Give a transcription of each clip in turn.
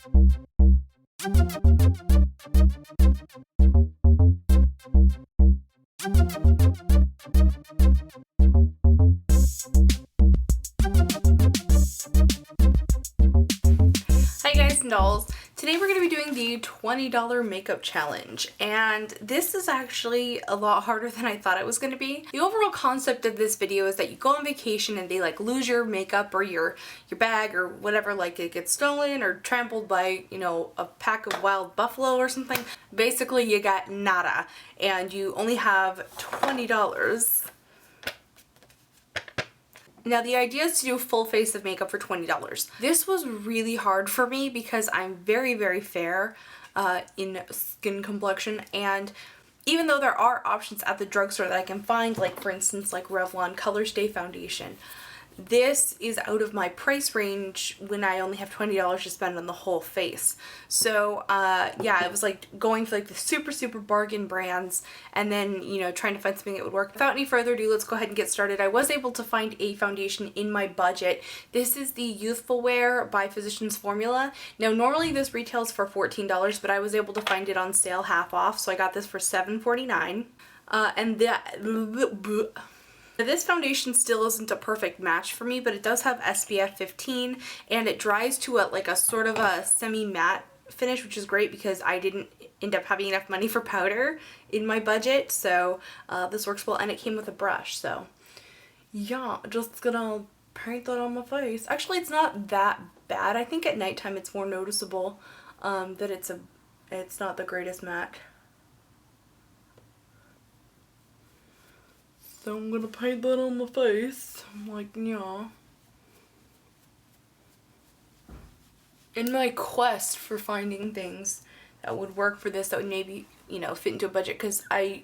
Hi guys and dolls. Today we're going to be doing the $20 makeup challenge, and this is actually a lot harder than I thought it was going to be. The overall concept of this video is that you go on vacation and they like lose your makeup or your bag or whatever, like it gets stolen or trampled by, you know, a pack of wild buffalo or something. Basically you got nada and you only have $20. Now the idea is to do a full face of makeup for $20. This was really hard for me because I'm very, very fair in skin complexion, and even though there are options at the drugstore that I can find, like for instance like Revlon Color Stay Foundation, this is out of my price range when I only have $20 to spend on the whole face. So yeah, it was like going for like the super bargain brands and then, you know, trying to find something that would work. Without any further ado, let's go ahead and get started. I was able to find a foundation in my budget. This is the Youthful Wear by Physicians Formula. Now normally this retails for $14, but I was able to find it on sale half off, so I got this for $7.49. This foundation still isn't a perfect match for me, but it does have SPF 15 and it dries to a sort of a semi-matte finish, which is great because I didn't end up having enough money for powder in my budget, so this works well, and it came with a brush. So yeah, just gonna paint that on my face. Actually, it's not that bad. I think at nighttime it's more noticeable that it's not the greatest matte. So I'm gonna paint that on my face, like, yeah. In my quest for finding things that would work for this, that would maybe, you know, fit into a budget, because I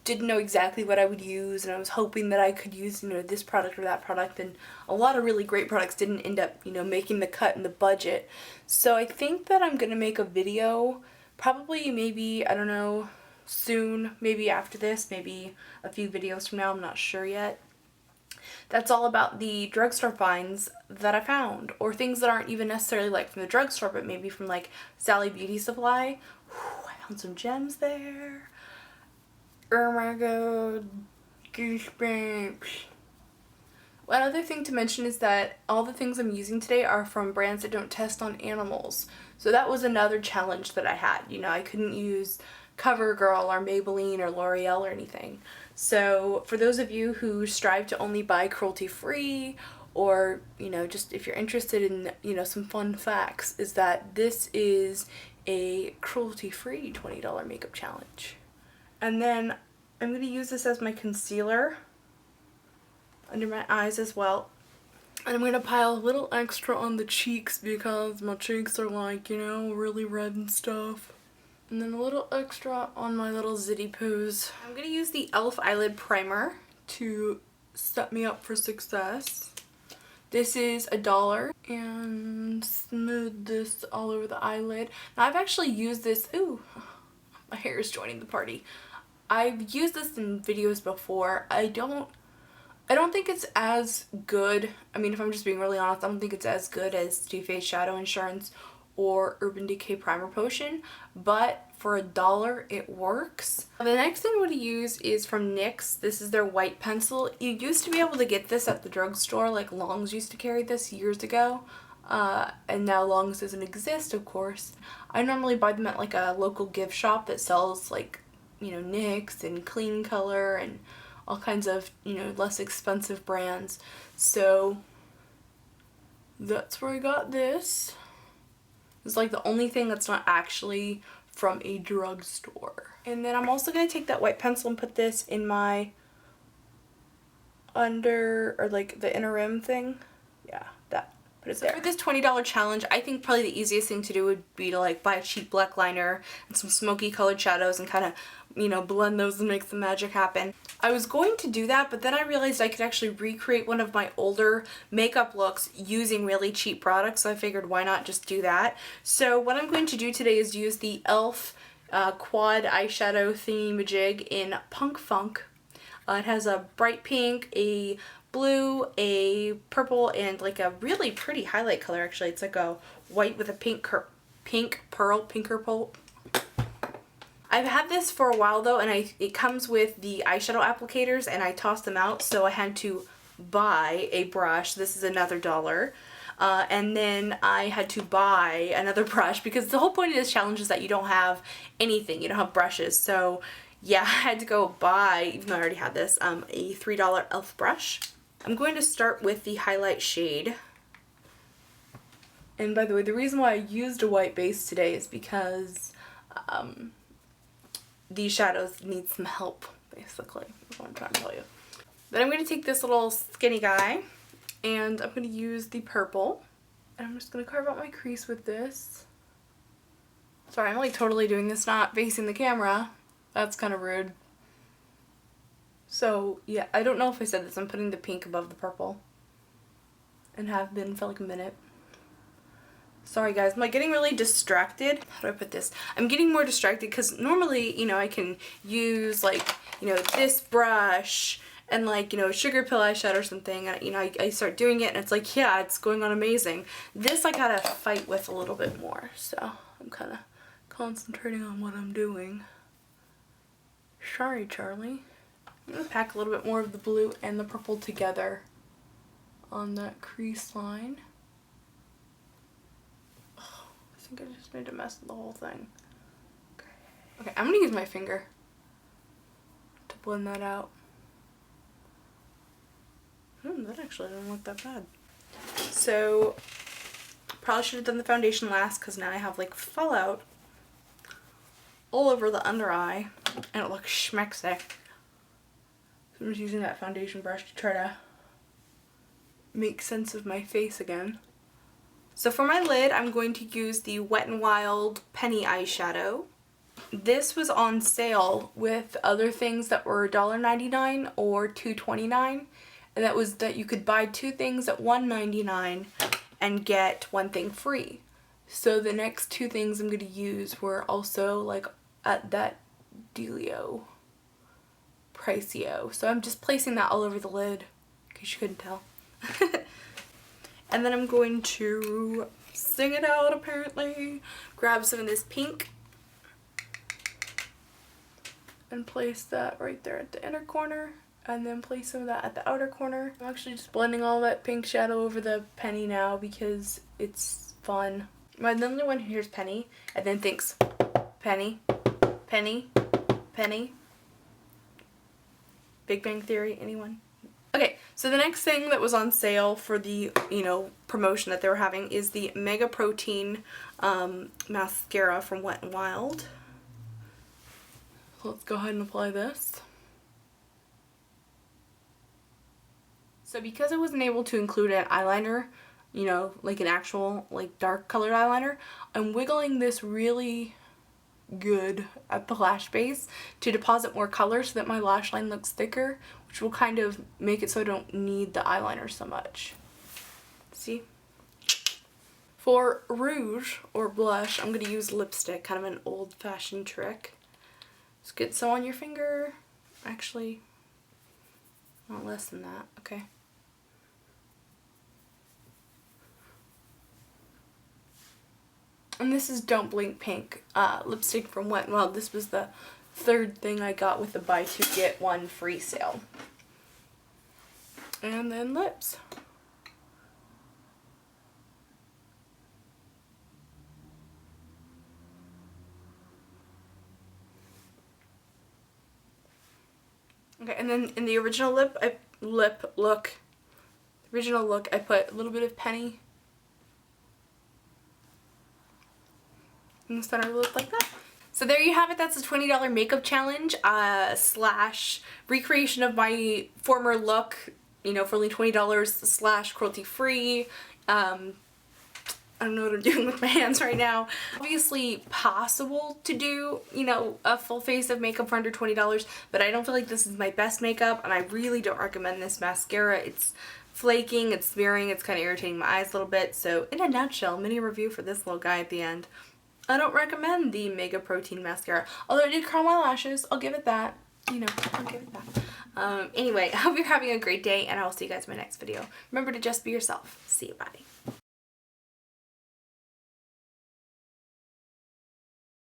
didn't know exactly what I would use, and I was hoping that I could use, you know, this product or that product, and a lot of really great products didn't end up, you know, making the cut in the budget. So I think that I'm gonna make a video, probably maybe, I don't know, soon, maybe after this, maybe a few videos from now, I'm not sure yet. That's all about the drugstore finds that I found, or things that aren't even necessarily like from the drugstore, but maybe from like Sally Beauty Supply. Whew, I found some gems there. Oh my god, goosebumps. One other thing to mention is that all the things I'm using today are from brands that don't test on animals. So that was another challenge that I had. You know, I couldn't use CoverGirl or Maybelline or L'Oreal or anything. So for those of you who strive to only buy cruelty free, or, you know, just if you're interested in, you know, some fun facts, is that this is a cruelty free $20 makeup challenge. And then I'm going to use this as my concealer under my eyes as well. And I'm going to pile a little extra on the cheeks because my cheeks are like, you know, really red and stuff. And then a little extra on my little zitty poos. I'm going to use the e.l.f. eyelid primer to set me up for success. This is $1, and smooth this all over the eyelid. Now I've actually used this, ooh, my hair is joining the party. I've used this in videos before. I don't think it's as good. I mean, if I'm just being really honest, I don't think it's as good as Too Faced Shadow Insurance or Urban Decay Primer Potion, but for $1 it works. The next thing I'm going to use is from NYX. This is their white pencil. You used to be able to get this at the drugstore, like Long's used to carry this years ago, and now Long's doesn't exist, of course. I normally buy them at like a local gift shop that sells like, you know, NYX and Clean Color and all kinds of, you know, less expensive brands. So that's where I got this. It's like the only thing that's not actually from a drugstore. And then I'm also going to take that white pencil and put this in my under, or like the inner rim thing. Yeah, that. Put it there. For this $20 challenge, I think probably the easiest thing to do would be to like buy a cheap black liner and some smoky colored shadows and kind of, you know, blend those and make the magic happen. I was going to do that, but then I realized I could actually recreate one of my older makeup looks using really cheap products, so I figured why not just do that. So what I'm going to do today is use the e.l.f. Quad eyeshadow thingy-majig in Punk Funk. It has a bright pink, a blue, a purple, and like a really pretty highlight color actually. It's like a white with a pink pinker pearl. I've had this for a while though, and it comes with the eyeshadow applicators, and I tossed them out, so I had to buy a brush. This is another $1. And then I had to buy another brush because the whole point of this challenge is that you don't have anything. You don't have brushes. So yeah, I had to go buy, even though I already had this, a $3 e.l.f. brush. I'm going to start with the highlight shade. And by the way, the reason why I used a white base today is because these shadows need some help, basically, is what I'm trying to tell you. Then I'm going to take this little skinny guy, and I'm going to use the purple, and I'm just going to carve out my crease with this. Sorry, I'm like totally doing this not facing the camera. That's kind of rude. So yeah, I don't know if I said this, I'm putting the pink above the purple, and have been for like a minute. Sorry guys, I'm like getting really distracted. How do I put this? I'm getting more distracted because normally, you know, I can use like, you know, this brush and like, you know, sugar pill eyeshadow or something. You know, I start doing it and it's like, yeah, it's going on amazing. This I gotta fight with a little bit more. So I'm kind of concentrating on what I'm doing. Sorry, Charlie. I'm gonna pack a little bit more of the blue and the purple together on that crease line. I think I just made a mess of the whole thing. Okay, I'm gonna use my finger to blend that out. That actually doesn't look that bad. So, probably should have done the foundation last because now I have like fallout all over the under eye and it looks schmexy. So I'm just using that foundation brush to try to make sense of my face again. So for my lid, I'm going to use the Wet n Wild Penny eyeshadow. This was on sale with other things that were $1.99 or $2.29, and that was that you could buy 2 things at $1.99 and get 1 thing free. So the next 2 things I'm going to use were also like at that dealio, priceo. So I'm just placing that all over the lid, in case you couldn't tell. And then I'm going to sing it out, apparently. Grab some of this pink and place that right there at the inner corner, and then place some of that at the outer corner. I'm actually just blending all that pink shadow over the penny now because it's fun. I'm the only one who hears penny and then thinks penny, penny, penny. Big Bang Theory, anyone? Okay, so the next thing that was on sale for the, you know, promotion that they were having is the Mega Protein mascara from Wet n Wild. So let's go ahead and apply this. So because I wasn't able to include an eyeliner, you know, like an actual like dark colored eyeliner, I'm wiggling this really good at the lash base to deposit more color so that my lash line looks thicker, which will kind of make it so I don't need the eyeliner so much. See? For rouge or blush, I'm going to use lipstick, kind of an old-fashioned trick. Just get some on your finger. Actually, not less than that, okay. And this is Don't Blink Pink lipstick from Wet n Wild. This was the 3rd thing I got with the buy 2 get 1 free sale. And then lips. Okay, and then in the original look, I put a little bit of penny in the center of the lip like that. So there you have it. That's a $20 makeup challenge slash recreation of my former look, you know, for only $20 slash cruelty free. I don't know what I'm doing with my hands right now. Obviously possible to do, you know, a full face of makeup for under $20, but I don't feel like this is my best makeup, and I really don't recommend this mascara. It's flaking, it's smearing, it's kind of irritating my eyes a little bit. So in a nutshell, mini review for this little guy at the end. I don't recommend the Mega Protein mascara, although it did curl my lashes. I'll give it that. You know, I'll give it that. Anyway, I hope you're having a great day, and I will see you guys in my next video. Remember to just be yourself. See you, bye.